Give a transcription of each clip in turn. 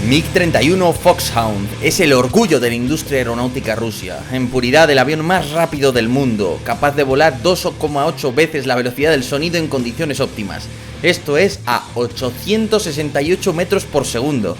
MiG-31 Foxhound es el orgullo de la industria aeronáutica rusa, en puridad el avión más rápido del mundo, capaz de volar 2,8 veces la velocidad del sonido en condiciones óptimas, esto es a 868 metros por segundo.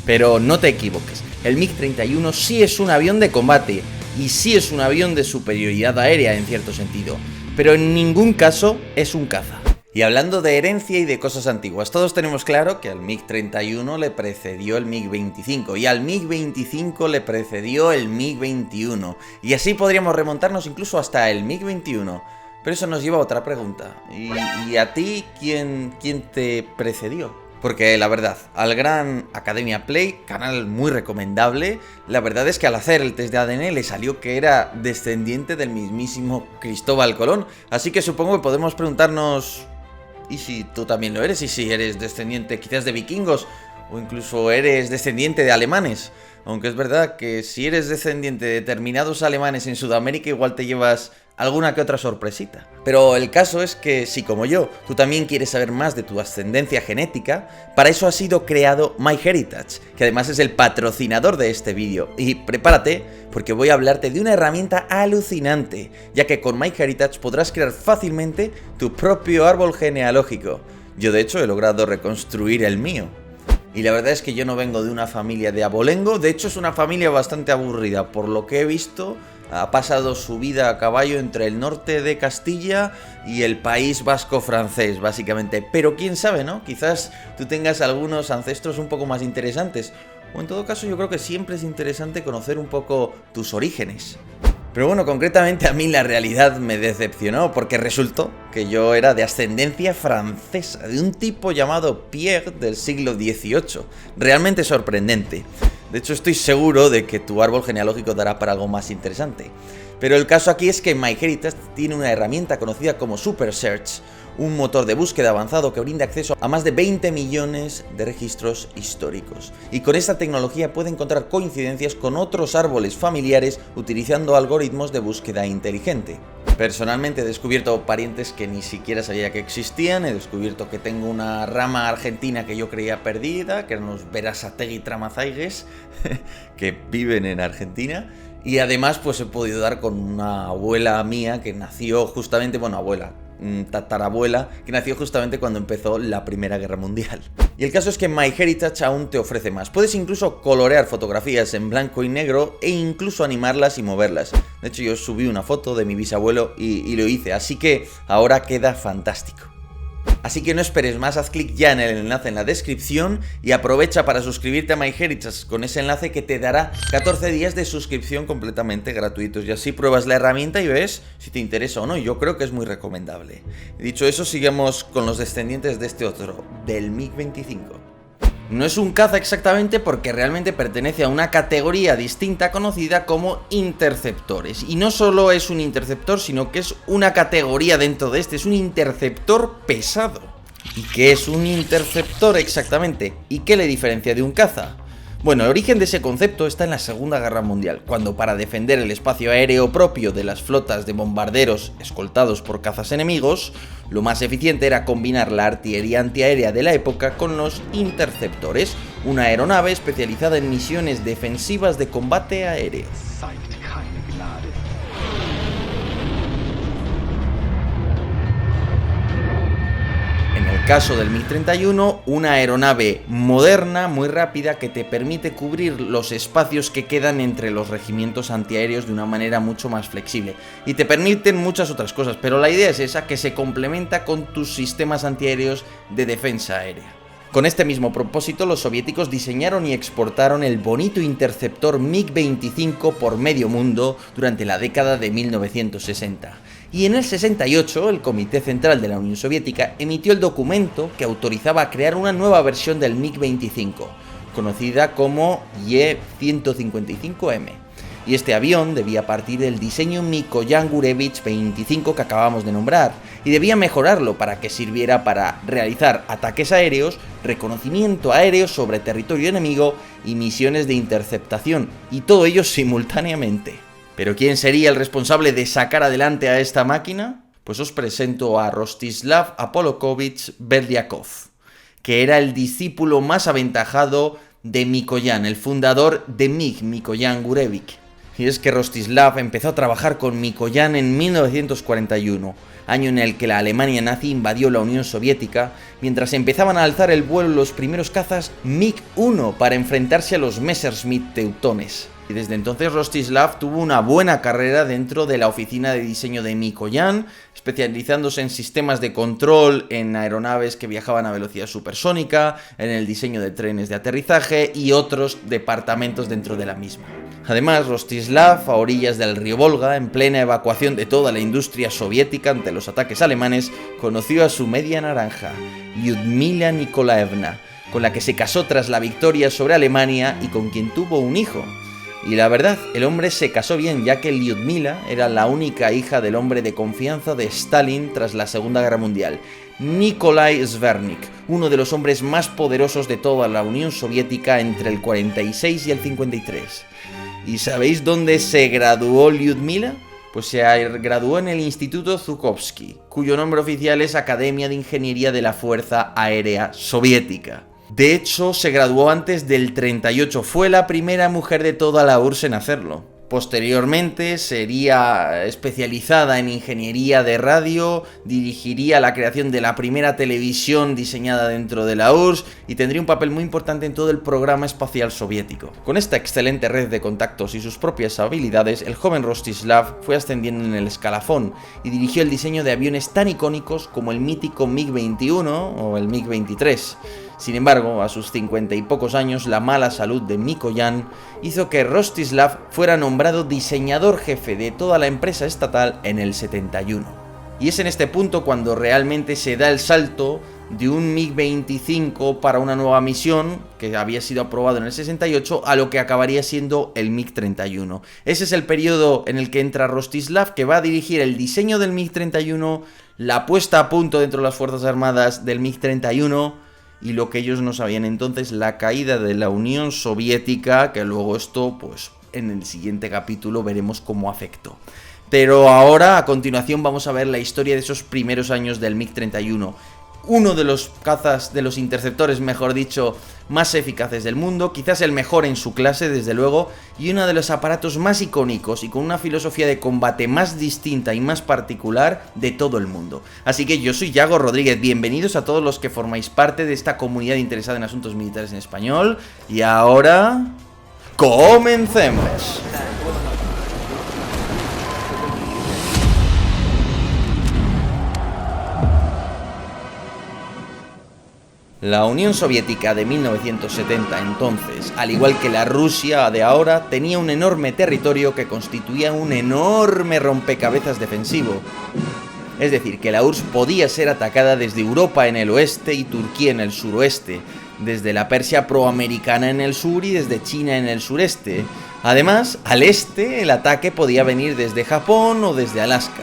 Pero no te equivoques, el MiG-31 sí es un avión de combate, y sí es un avión de superioridad aérea en cierto sentido, pero en ningún caso es un caza. Y hablando de herencia y de cosas antiguas, todos tenemos claro que al MiG-31 le precedió el MiG-25 y al MiG-25 le precedió el MiG-21 y así podríamos remontarnos incluso hasta el MiG-21. Pero eso nos lleva a otra pregunta. ¿Y a ti quién te precedió? Porque la verdad, al gran Academia Play, canal muy recomendable, la verdad es que al hacer el test de ADN le salió que era descendiente del mismísimo Cristóbal Colón. Así que supongo que podemos preguntarnos... ¿y si tú también lo eres? ¿Y si eres descendiente quizás de vikingos? ¿O incluso eres descendiente de alemanes? Aunque es verdad que si eres descendiente de determinados alemanes en Sudamérica igual te llevas alguna que otra sorpresita. Pero el caso es que si como yo, tú también quieres saber más de tu ascendencia genética, para eso ha sido creado MyHeritage, que además es el patrocinador de este vídeo. Y prepárate, porque voy a hablarte de una herramienta alucinante, ya que con MyHeritage podrás crear fácilmente tu propio árbol genealógico. Yo de hecho he logrado reconstruir el mío. Y la verdad es que yo no vengo de una familia de abolengo, de hecho es una familia bastante aburrida, por lo que he visto. Ha pasado su vida a caballo entre el norte de Castilla y el País Vasco francés, básicamente. Pero quién sabe, ¿no? Quizás tú tengas algunos ancestros un poco más interesantes. O en todo caso yo creo que siempre es interesante conocer un poco tus orígenes. Pero bueno, concretamente a mí la realidad me decepcionó porque resultó que yo era de ascendencia francesa, de un tipo llamado Pierre del siglo XVIII. Realmente sorprendente. De hecho, estoy seguro de que tu árbol genealógico dará para algo más interesante. Pero el caso aquí es que MyHeritage tiene una herramienta conocida como Super Search, un motor de búsqueda avanzado que brinda acceso a más de 20 millones de registros históricos. Y con esta tecnología puede encontrar coincidencias con otros árboles familiares utilizando algoritmos de búsqueda inteligente. Personalmente he descubierto parientes que ni siquiera sabía que existían, he descubierto que tengo una rama argentina que yo creía perdida, que eran los Berasategui Tramazaigues, que viven en Argentina, y además pues he podido dar con una abuela mía que nació justamente, tatarabuela, que nació justamente cuando empezó la Primera Guerra Mundial. Y el caso es que MyHeritage aún te ofrece más. Puedes incluso colorear fotografías en blanco y negro e incluso animarlas y moverlas. De hecho, yo subí una foto de mi bisabuelo y lo hice, así que ahora queda fantástico. Así que no esperes más, haz clic ya en el enlace en la descripción y aprovecha para suscribirte a MyHeritage con ese enlace que te dará 14 días de suscripción completamente gratuitos y así pruebas la herramienta y ves si te interesa o no. Yo creo que es muy recomendable. Dicho eso, sigamos con los descendientes de este otro, del MiG-25. No es un caza exactamente porque realmente pertenece a una categoría distinta conocida como interceptores. Y no solo es un interceptor, sino que es una categoría dentro de este, es un interceptor pesado. ¿Y qué es un interceptor exactamente? ¿Y qué le diferencia de un caza? Bueno, el origen de ese concepto está en la Segunda Guerra Mundial, cuando para defender el espacio aéreo propio de las flotas de bombarderos escoltados por cazas enemigos, lo más eficiente era combinar la artillería antiaérea de la época con los interceptores, una aeronave especializada en misiones defensivas de combate aéreo. En el caso del MiG-31, una aeronave moderna, muy rápida, que te permite cubrir los espacios que quedan entre los regimientos antiaéreos de una manera mucho más flexible. Y te permiten muchas otras cosas, pero la idea es esa, que se complementa con tus sistemas antiaéreos de defensa aérea. Con este mismo propósito, los soviéticos diseñaron y exportaron el bonito interceptor MiG-25 por medio mundo durante la década de 1960. Y en el 68, el Comité Central de la Unión Soviética emitió el documento que autorizaba a crear una nueva versión del MiG-25, conocida como Ye-155M. Y este avión debía partir del diseño Mikoyan Gurevich 25 que acabamos de nombrar, y debía mejorarlo para que sirviera para realizar ataques aéreos, reconocimiento aéreo sobre territorio enemigo y misiones de interceptación, y todo ello simultáneamente. ¿Pero quién sería el responsable de sacar adelante a esta máquina? Pues os presento a Rostislav Apollokovich Berdiakov, que era el discípulo más aventajado de Mikoyan, el fundador de MiG, Mikoyan Gurevich. Y es que Rostislav empezó a trabajar con Mikoyan en 1941, año en el que la Alemania nazi invadió la Unión Soviética, mientras empezaban a alzar el vuelo los primeros cazas MiG-1 para enfrentarse a los Messerschmitt teutones. Y desde entonces Rostislav tuvo una buena carrera dentro de la oficina de diseño de Mikoyan, especializándose en sistemas de control en aeronaves que viajaban a velocidad supersónica, en el diseño de trenes de aterrizaje y otros departamentos dentro de la misma. Además, Rostislav, a orillas del río Volga, en plena evacuación de toda la industria soviética ante los ataques alemanes, conoció a su media naranja, Lyudmila Nikolaevna, con la que se casó tras la victoria sobre Alemania y con quien tuvo un hijo. Y la verdad, el hombre se casó bien, ya que Lyudmila era la única hija del hombre de confianza de Stalin tras la Segunda Guerra Mundial, Nikolai Zvernik, uno de los hombres más poderosos de toda la Unión Soviética entre el 46 y el 53. ¿Y sabéis dónde se graduó Lyudmila? Pues se graduó en el Instituto Zhukovsky, cuyo nombre oficial es Academia de Ingeniería de la Fuerza Aérea Soviética. De hecho, se graduó antes del 38, fue la primera mujer de toda la URSS en hacerlo. Posteriormente sería especializada en ingeniería de radio, dirigiría la creación de la primera televisión diseñada dentro de la URSS y tendría un papel muy importante en todo el programa espacial soviético. Con esta excelente red de contactos y sus propias habilidades, el joven Rostislav fue ascendiendo en el escalafón y dirigió el diseño de aviones tan icónicos como el mítico MiG-21 o el MiG-23. Sin embargo, a sus 50 y pocos años, la mala salud de Mikoyan hizo que Rostislav fuera nombrado diseñador jefe de toda la empresa estatal en el 71. Y es en este punto cuando realmente se da el salto de un MiG-25 para una nueva misión, que había sido aprobado en el 68, a lo que acabaría siendo el MiG-31. Ese es el periodo en el que entra Rostislav, que va a dirigir el diseño del MiG-31, la puesta a punto dentro de las Fuerzas Armadas del MiG-31, y lo que ellos no sabían entonces, la caída de la Unión Soviética, que luego esto, pues en el siguiente capítulo veremos cómo afectó. Pero ahora, a continuación, vamos a ver la historia de esos primeros años del MiG-31. Uno de los cazas, de los interceptores, mejor dicho, más eficaces del mundo, quizás el mejor en su clase, desde luego, y uno de los aparatos más icónicos y con una filosofía de combate más distinta y más particular de todo el mundo. Así que yo soy Yago Rodríguez, bienvenidos a todos los que formáis parte de esta comunidad interesada en asuntos militares en español, y ahora... ¡comencemos! La Unión Soviética de 1970 entonces, al igual que la Rusia de ahora, tenía un enorme territorio que constituía un enorme rompecabezas defensivo. Es decir, que la URSS podía ser atacada desde Europa en el oeste y Turquía en el suroeste, desde la Persia proamericana en el sur y desde China en el sureste. Además, al este el ataque podía venir desde Japón o desde Alaska.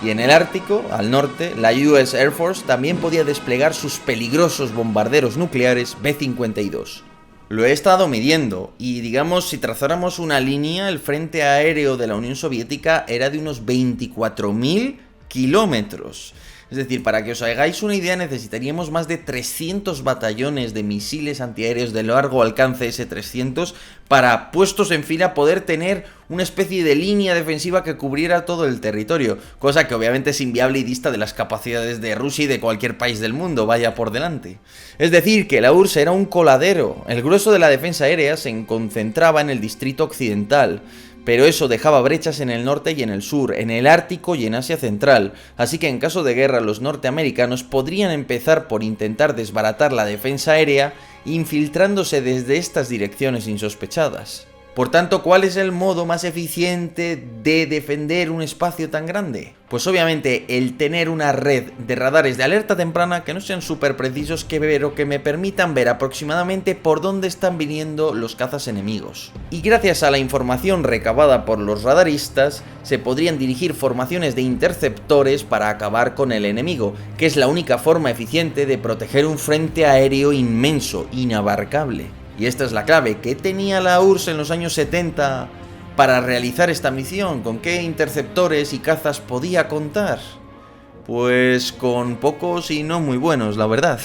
Y en el Ártico, al norte, la US Air Force también podía desplegar sus peligrosos bombarderos nucleares B-52. Lo he estado midiendo y, digamos, si trazáramos una línea, el frente aéreo de la Unión Soviética era de unos 24.000 kilómetros. Es decir, para que os hagáis una idea, necesitaríamos más de 300 batallones de misiles antiaéreos de largo alcance S-300 para, puestos en fila, poder tener una especie de línea defensiva que cubriera todo el territorio, cosa que obviamente es inviable y dista de las capacidades de Rusia y de cualquier país del mundo, vaya por delante. Es decir, que la URSS era un coladero. El grueso de la defensa aérea se concentraba en el distrito occidental, pero eso dejaba brechas en el norte y en el sur, en el Ártico y en Asia Central, así que en caso de guerra los norteamericanos podrían empezar por intentar desbaratar la defensa aérea, infiltrándose desde estas direcciones insospechadas. Por tanto, ¿cuál es el modo más eficiente de defender un espacio tan grande? Pues obviamente el tener una red de radares de alerta temprana que no sean súper precisos, pero que me permitan ver aproximadamente por dónde están viniendo los cazas enemigos. Y gracias a la información recabada por los radaristas, se podrían dirigir formaciones de interceptores para acabar con el enemigo, que es la única forma eficiente de proteger un frente aéreo inmenso, inabarcable. Y esta es la clave. ¿Qué tenía la URSS en los años 70 para realizar esta misión? ¿Con qué interceptores y cazas podía contar? Pues con pocos y no muy buenos, la verdad.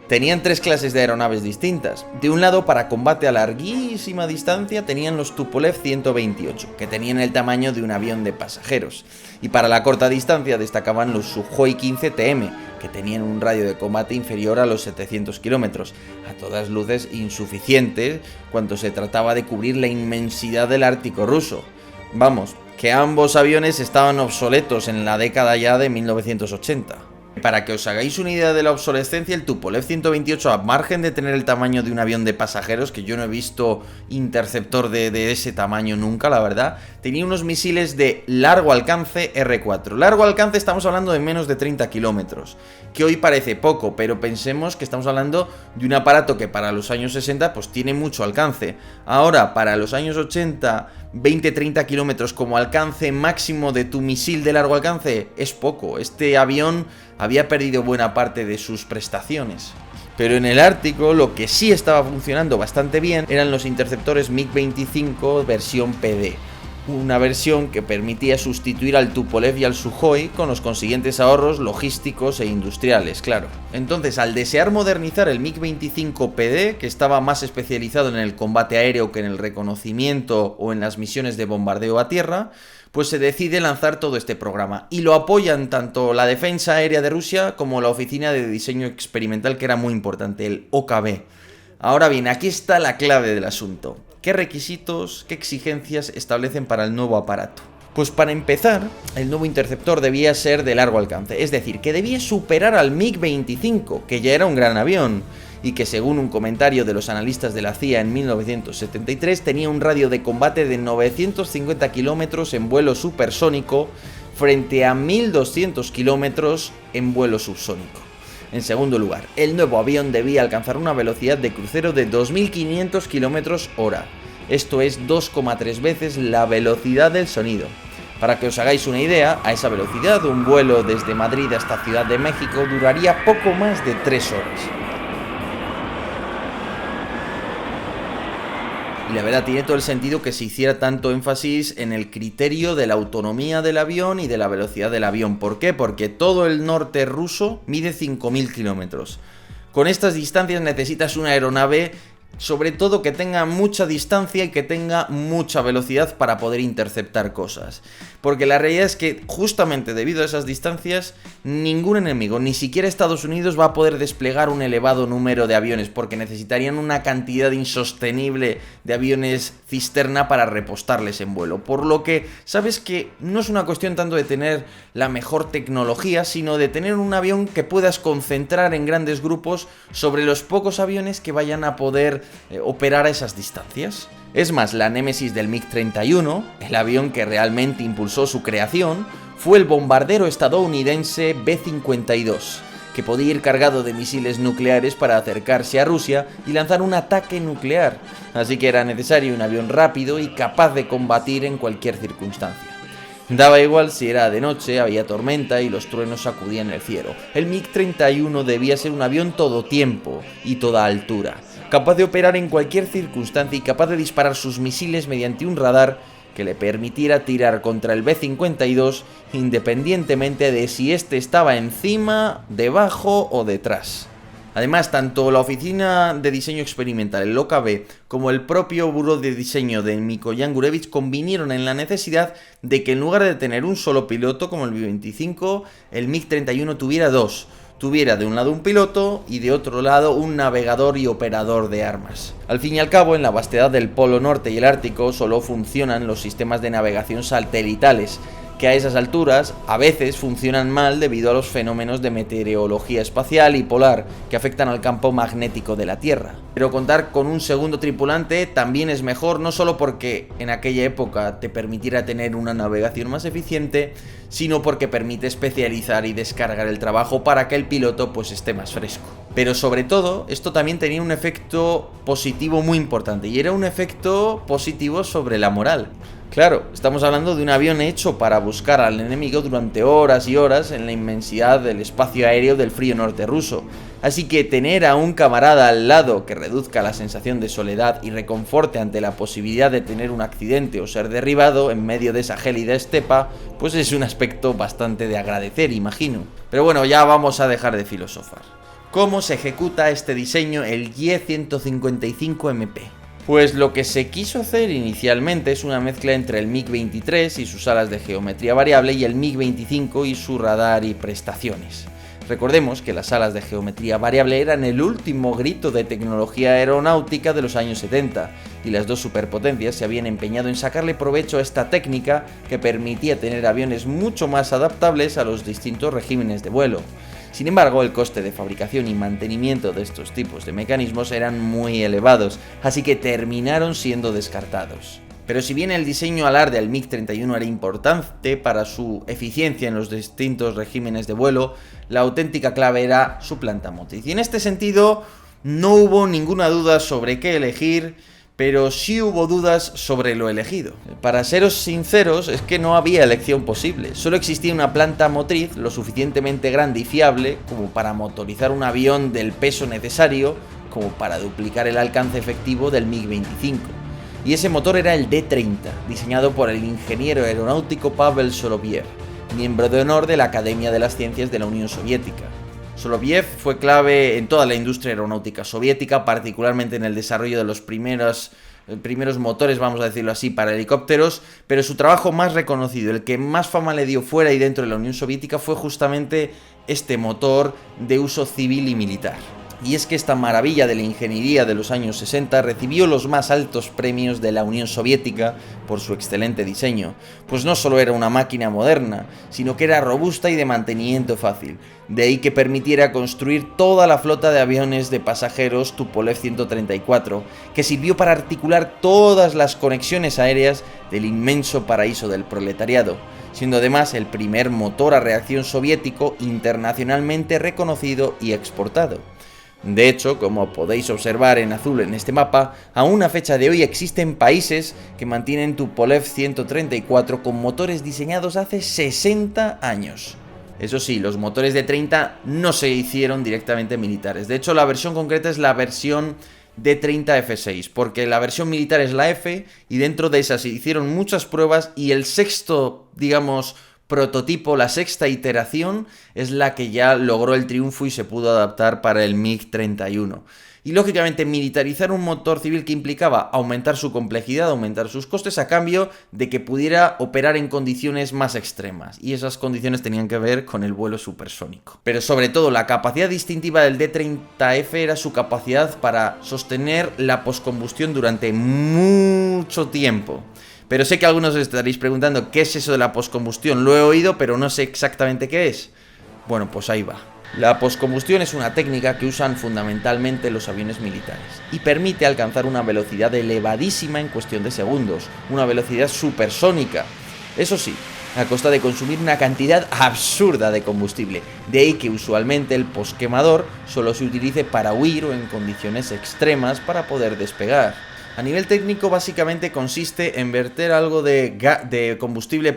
Tenían tres clases de aeronaves distintas. De un lado, para combate a larguísima distancia, tenían los Tupolev 128, que tenían el tamaño de un avión de pasajeros. Y para la corta distancia destacaban los Sukhoi 15TM, que tenían un radio de combate inferior a los 700 kilómetros, a todas luces insuficiente cuando se trataba de cubrir la inmensidad del Ártico ruso. Vamos, que ambos aviones estaban obsoletos en la década ya de 1980. Para que os hagáis una idea de la obsolescencia, el Tupolev 128, a margen de tener el tamaño de un avión de pasajeros, que yo no he visto interceptor de ese tamaño nunca, la verdad, tenía unos misiles de largo alcance R4. Largo alcance estamos hablando de menos de 30 kilómetros, que hoy parece poco, pero pensemos que estamos hablando de un aparato que para los años 60 pues tiene mucho alcance. Ahora, para los años 80, 20-30 kilómetros como alcance máximo de tu misil de largo alcance es poco. Este avión había perdido buena parte de sus prestaciones. Pero en el Ártico lo que sí estaba funcionando bastante bien eran los interceptores MiG-25 versión PD. Una versión que permitía sustituir al Tupolev y al Sukhoi con los consiguientes ahorros logísticos e industriales, claro. Entonces, al desear modernizar el MiG-25 PD, que estaba más especializado en el combate aéreo que en el reconocimiento o en las misiones de bombardeo a tierra, pues se decide lanzar todo este programa. Y lo apoyan tanto la Defensa Aérea de Rusia como la Oficina de Diseño Experimental, que era muy importante, el OKB. Ahora bien, aquí está la clave del asunto. ¿Qué requisitos, qué exigencias establecen para el nuevo aparato? Pues para empezar, el nuevo interceptor debía ser de largo alcance, es decir, que debía superar al MiG-25, que ya era un gran avión, y que según un comentario de los analistas de la CIA en 1973 tenía un radio de combate de 950 kilómetros en vuelo supersónico frente a 1200 kilómetros en vuelo subsónico. En segundo lugar, el nuevo avión debía alcanzar una velocidad de crucero de 2500 km/h. Esto es 2,3 veces la velocidad del sonido. Para que os hagáis una idea, a esa velocidad un vuelo desde Madrid hasta Ciudad de México duraría poco más de 3 horas. Y la verdad tiene todo el sentido que se hiciera tanto énfasis en el criterio de la autonomía del avión y de la velocidad del avión. ¿Por qué? Porque todo el norte ruso mide 5000 kilómetros. Con estas distancias necesitas una aeronave, sobre todo que tenga mucha distancia y que tenga mucha velocidad para poder interceptar cosas. Porque la realidad es que justamente debido a esas distancias, ningún enemigo, ni siquiera Estados Unidos, va a poder desplegar un elevado número de aviones, porque necesitarían una cantidad insostenible de aviones cisterna para repostarles en vuelo. Por lo que, sabes que no es una cuestión tanto de tener la mejor tecnología, sino de tener un avión que puedas concentrar en grandes grupos sobre los pocos aviones que vayan a poder operar a esas distancias. Es más, la némesis del MiG-31, el avión que realmente impulsó su creación, fue el bombardero estadounidense B-52, que podía ir cargado de misiles nucleares para acercarse a Rusia y lanzar un ataque nuclear, así que era necesario un avión rápido y capaz de combatir en cualquier circunstancia. Daba igual si era de noche, había tormenta y los truenos sacudían el cielo. El MiG-31 debía ser un avión todo tiempo y toda altura, capaz de operar en cualquier circunstancia y capaz de disparar sus misiles mediante un radar que le permitiera tirar contra el B-52 independientemente de si éste estaba encima, debajo o detrás. Además, tanto la Oficina de Diseño Experimental, el OKB, como el propio Buró de Diseño de Mikoyan Gurevich convinieron en la necesidad de que en lugar de tener un solo piloto como el B-25, el MiG-31 tuviera dos. Tuviera de un lado un piloto y de otro lado un navegador y operador de armas. Al fin y al cabo, en la vastedad del Polo Norte y el Ártico solo funcionan los sistemas de navegación satelitales, que a esas alturas a veces funcionan mal debido a los fenómenos de meteorología espacial y polar que afectan al campo magnético de la Tierra. Pero contar con un segundo tripulante también es mejor, no solo porque en aquella época te permitiera tener una navegación más eficiente, sino porque permite especializar y descargar el trabajo para que el piloto pues esté más fresco. Pero sobre todo, esto también tenía un efecto positivo muy importante, y era un efecto positivo sobre la moral. Claro, estamos hablando de un avión hecho para buscar al enemigo durante horas y horas en la inmensidad del espacio aéreo del frío norte ruso. Así que tener a un camarada al lado que reduzca la sensación de soledad y reconforte ante la posibilidad de tener un accidente o ser derribado en medio de esa gélida estepa, pues es un aspecto bastante de agradecer, imagino. Pero bueno, ya vamos a dejar de filosofar. ¿Cómo se ejecuta este diseño, el YE-155MP? Pues lo que se quiso hacer inicialmente es una mezcla entre el MiG-23 y sus alas de geometría variable y el MiG-25 y su radar y prestaciones. Recordemos que las alas de geometría variable eran el último grito de tecnología aeronáutica de los años 70, y las dos superpotencias se habían empeñado en sacarle provecho a esta técnica que permitía tener aviones mucho más adaptables a los distintos regímenes de vuelo. Sin embargo, el coste de fabricación y mantenimiento de estos tipos de mecanismos eran muy elevados, así que terminaron siendo descartados. Pero si bien el diseño alarde al MiG-31 era importante para su eficiencia en los distintos regímenes de vuelo, la auténtica clave era su planta motriz. Y en este sentido, no hubo ninguna duda sobre qué elegir, pero sí hubo dudas sobre lo elegido. Para seros sinceros, es que no había elección posible. Solo existía una planta motriz lo suficientemente grande y fiable como para motorizar un avión del peso necesario como para duplicar el alcance efectivo del MiG-25. Y ese motor era el D-30, diseñado por el ingeniero aeronáutico Pavel Soloviev, miembro de honor de la Academia de las Ciencias de la Unión Soviética. Soloviev fue clave en toda la industria aeronáutica soviética, particularmente en el desarrollo de los primeros motores, vamos a decirlo así, para helicópteros, pero su trabajo más reconocido, el que más fama le dio fuera y dentro de la Unión Soviética, fue justamente este motor de uso civil y militar. Y es que esta maravilla de la ingeniería de los años 60 recibió los más altos premios de la Unión Soviética por su excelente diseño, pues no solo era una máquina moderna, sino que era robusta y de mantenimiento fácil, de ahí que permitiera construir toda la flota de aviones de pasajeros Tupolev 134, que sirvió para articular todas las conexiones aéreas del inmenso paraíso del proletariado, siendo además el primer motor a reacción soviético internacionalmente reconocido y exportado. De hecho, como podéis observar en azul en este mapa, aún a fecha de hoy existen países que mantienen Tupolev 134 con motores diseñados hace 60 años. Eso sí, los motores de 30 no se hicieron directamente militares. De hecho, la versión concreta es la versión D30F6, porque la versión militar es la F, y dentro de esa se hicieron muchas pruebas, y el sexto, prototipo, la sexta iteración, es la que ya logró el triunfo y se pudo adaptar para el MiG-31. Y lógicamente militarizar un motor civil que implicaba aumentar su complejidad, aumentar sus costes a cambio de que pudiera operar en condiciones más extremas. Y esas condiciones tenían que ver con el vuelo supersónico. Pero sobre todo la capacidad distintiva del D30F era su capacidad para sostener la poscombustión durante mucho tiempo. Pero sé que algunos os estaréis preguntando qué es eso de la poscombustión. Lo he oído, pero no sé exactamente qué es. Bueno, pues ahí va. La poscombustión es una técnica que usan fundamentalmente los aviones militares y permite alcanzar una velocidad elevadísima en cuestión de segundos, una velocidad supersónica. Eso sí, a costa de consumir una cantidad absurda de combustible, de ahí que usualmente el posquemador solo se utilice para huir o en condiciones extremas para poder despegar. A nivel técnico, básicamente consiste en verter algo de combustible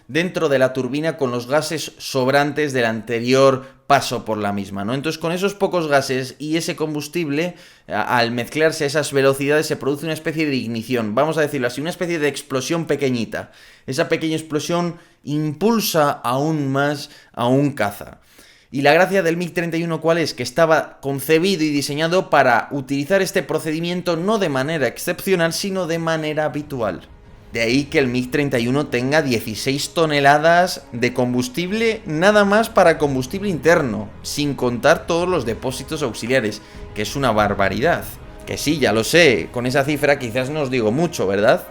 dentro de la turbina con los gases sobrantes del anterior paso por la misma, ¿no? Entonces, con esos pocos gases y ese combustible, al mezclarse a esas velocidades, se produce una especie de ignición, vamos a decirlo así, una especie de explosión pequeñita. Esa pequeña explosión impulsa aún más a un caza. Y la gracia del MiG-31, ¿cuál es? Que estaba concebido y diseñado para utilizar este procedimiento no de manera excepcional, sino de manera habitual. De ahí que el MiG-31 tenga 16 toneladas de combustible nada más para combustible interno, sin contar todos los depósitos auxiliares, que es una barbaridad. Que sí, ya lo sé, con esa cifra quizás no os digo mucho, ¿verdad?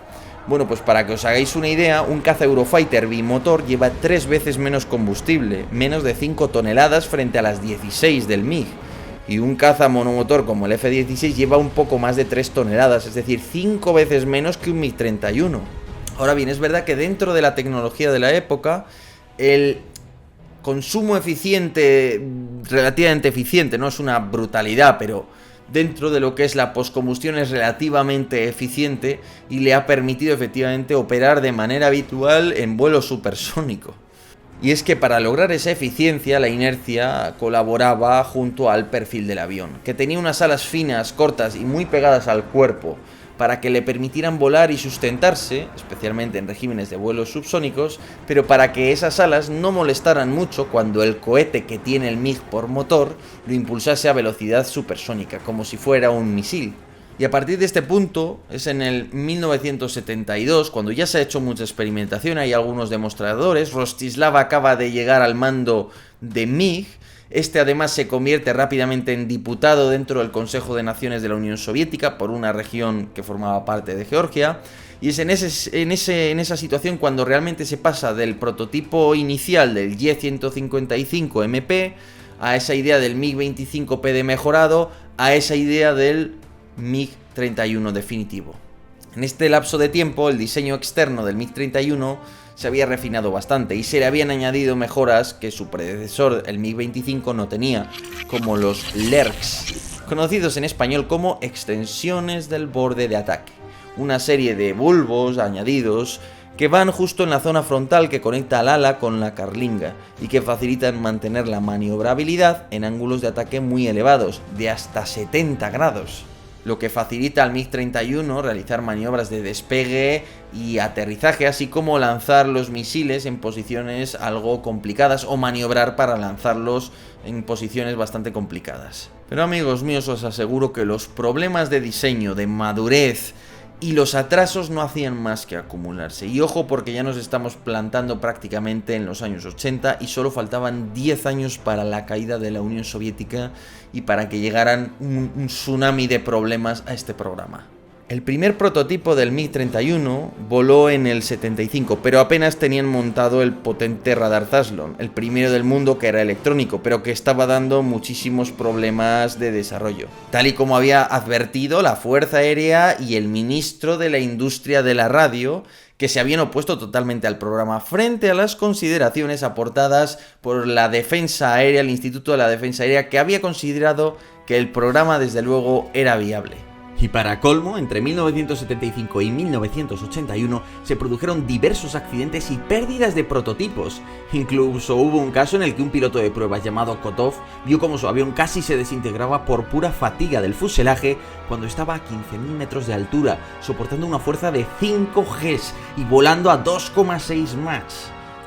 Bueno, pues para que os hagáis una idea, un caza Eurofighter bimotor lleva 3 veces menos combustible, menos de 5 toneladas frente a las 16 del MiG. Y un caza monomotor como el F-16 lleva un poco más de 3 toneladas, es decir, 5 veces menos que un MiG-31. Ahora bien, es verdad que dentro de la tecnología de la época, el consumo eficiente, relativamente eficiente, no es una brutalidad, pero dentro de lo que es la poscombustión es relativamente eficiente y le ha permitido efectivamente operar de manera habitual en vuelo supersónico. Y es que para lograr esa eficiencia, la inercia colaboraba junto al perfil del avión, que tenía unas alas finas, cortas y muy pegadas al cuerpo, para que le permitieran volar y sustentarse, especialmente en regímenes de vuelos subsónicos, pero para que esas alas no molestaran mucho cuando el cohete que tiene el MiG por motor lo impulsase a velocidad supersónica, como si fuera un misil. Y a partir de este punto, es en el 1972, cuando ya se ha hecho mucha experimentación, hay algunos demostradores, Rostislav acaba de llegar al mando de MiG, este además se convierte rápidamente en diputado dentro del Consejo de Naciones de la Unión Soviética por una región que formaba parte de Georgia, y es en esa situación cuando realmente se pasa del prototipo inicial del Y-155 MP a esa idea del MiG-25PD mejorado, a esa idea del MiG-31 definitivo. En este lapso de tiempo, el diseño externo del MiG-31 se había refinado bastante y se le habían añadido mejoras que su predecesor, el MiG-25, no tenía, como los LERCs, conocidos en español como extensiones del borde de ataque, una serie de bulbos añadidos que van justo en la zona frontal que conecta al ala con la carlinga y que facilitan mantener la maniobrabilidad en ángulos de ataque muy elevados, de hasta 70 grados. Lo que facilita al MiG-31 realizar maniobras de despegue y aterrizaje, así como lanzar los misiles en posiciones algo complicadas o maniobrar para lanzarlos en posiciones bastante complicadas. Pero amigos míos, os aseguro que los problemas de diseño, de madurez y los atrasos no hacían más que acumularse. Y ojo, porque ya nos estamos plantando prácticamente en los años 80 y solo faltaban 10 años para la caída de la Unión Soviética y para que llegaran un tsunami de problemas a este programa. El primer prototipo del MiG-31 voló en el 75, pero apenas tenían montado el potente radar Zaslon, el primero del mundo que era electrónico, pero que estaba dando muchísimos problemas de desarrollo. Tal y como había advertido la Fuerza Aérea y el ministro de la Industria de la Radio, que se habían opuesto totalmente al programa frente a las consideraciones aportadas por la Defensa Aérea, el Instituto de la Defensa Aérea, que había considerado que el programa desde luego era viable. Y para colmo, entre 1975 y 1981 se produjeron diversos accidentes y pérdidas de prototipos. Incluso hubo un caso en el que un piloto de pruebas llamado Kotov vio como su avión casi se desintegraba por pura fatiga del fuselaje cuando estaba a 15.000 metros de altura, soportando una fuerza de 5 Gs y volando a 2,6 Mach.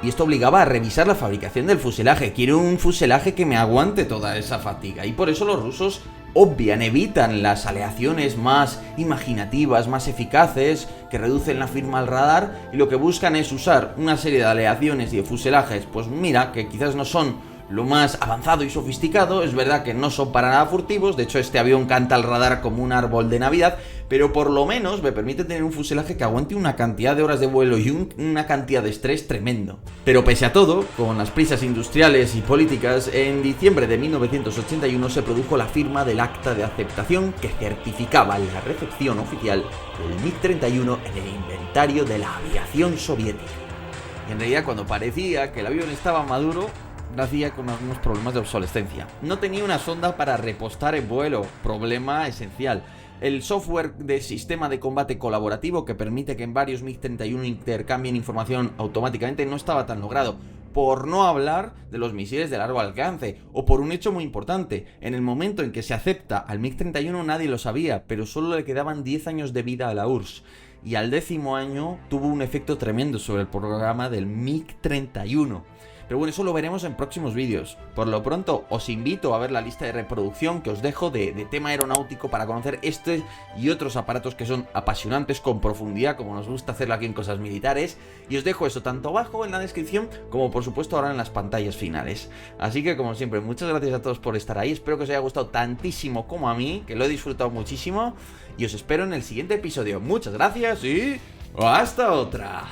Y esto obligaba a revisar la fabricación del fuselaje. Quiero un fuselaje que me aguante toda esa fatiga. Y por eso los rusos evitan las aleaciones más imaginativas, más eficaces, que reducen la firma al radar, y lo que buscan es usar una serie de aleaciones y de fuselajes, pues mira, que quizás no son lo más avanzado y sofisticado, es verdad que no son para nada furtivos, de hecho este avión canta al radar como un árbol de Navidad, pero por lo menos me permite tener un fuselaje que aguante una cantidad de horas de vuelo y una cantidad de estrés tremendo. Pero pese a todo, con las prisas industriales y políticas, en diciembre de 1981 se produjo la firma del acta de aceptación que certificaba la recepción oficial del MiG-31 en el inventario de la aviación soviética. Y en realidad, cuando parecía que el avión estaba maduro, nacía con algunos problemas de obsolescencia. No tenía una sonda para repostar en vuelo, problema esencial. El software de sistema de combate colaborativo que permite que en varios MiG-31 intercambien información automáticamente no estaba tan logrado. Por no hablar de los misiles de largo alcance, o por un hecho muy importante, en el momento en que se acepta al MiG-31 nadie lo sabía, pero solo le quedaban 10 años de vida a la URSS, y al 10º año tuvo un efecto tremendo sobre el programa del MiG-31. Pero bueno, eso lo veremos en próximos vídeos. Por lo pronto, os invito a ver la lista de reproducción que os dejo de tema aeronáutico para conocer este y otros aparatos que son apasionantes con profundidad, como nos gusta hacerlo aquí en Cosas Militares. Y os dejo eso tanto abajo en la descripción como por supuesto ahora en las pantallas finales. Así que como siempre, muchas gracias a todos por estar ahí. Espero que os haya gustado tantísimo como a mí, que lo he disfrutado muchísimo. Y os espero en el siguiente episodio. Muchas gracias y hasta otra.